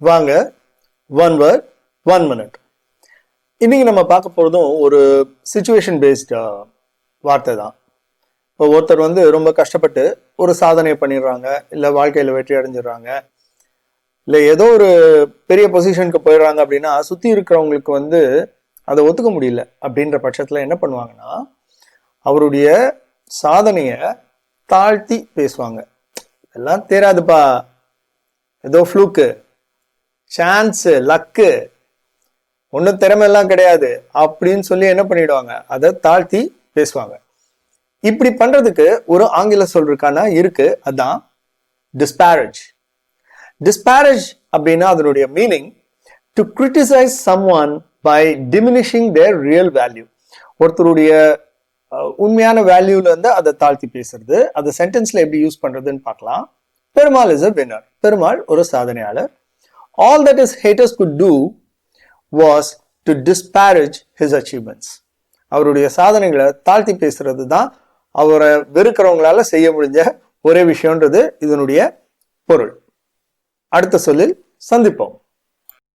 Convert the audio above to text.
வாங்க, one word 1 minute. இன்னைக்கு நம்ம பார்க்க போறதும் ஒரு சிச்சுவேஷன் பேஸ்ட் வார்த்தை தான். இப்போ ஒருத்தர் ரொம்ப கஷ்டப்பட்டு ஒரு சாதனையை பண்ணிடுறாங்க, இல்லை வாழ்க்கையில் வெற்றி அடைஞ்சிடுறாங்க, இல்லை ஏதோ ஒரு பெரிய பொசிஷனுக்கு போயிடுறாங்க அப்படின்னா சுற்றி இருக்கிறவங்களுக்கு அதை ஒத்துக்க முடியல அப்படின்ற பட்சத்தில் என்ன பண்ணுவாங்கன்னா அவருடைய சாதனையை தாழ்த்தி பேசுவாங்க. எல்லாம் தேராதுப்பா, ஏதோ ஃப்ளூக்கு, சான்ஸு, லக்கு, ஒன்றும் திறமையெல்லாம் கிடையாது அப்படின்னு சொல்லி என்ன பண்ணிடுவாங்க, அதை தாழ்த்தி பேசுவாங்க. இப்படி பண்றதுக்கு ஒரு ஆங்கில சொல் இருக்கு, அதான் disparage. Disparage அப்படின்னா அதனுடைய meaning to criticise someone by diminishing their real value. ஒருத்தருடைய உண்மையான வேல்யூல இருந்து அதை தாழ்த்தி பேசுறது. அதை சென்டென்ஸ்ல எப்படி யூஸ் பண்றதுன்னு பார்க்கலாம். Perumal is a winner. Perumal ஒரு சாதனையாளர். All that his haters could do was to disparage his achievements. அவருடைய சாதனைகளை தாழ்த்தி பேசுறது தான் அவரை வெறுக்கிறவங்களால செய்ய முடிஞ்ச ஒரே விஷயம்ன்றது இதனுடைய பொருள். அடுத்த சொல்லில் சந்திப்போம்.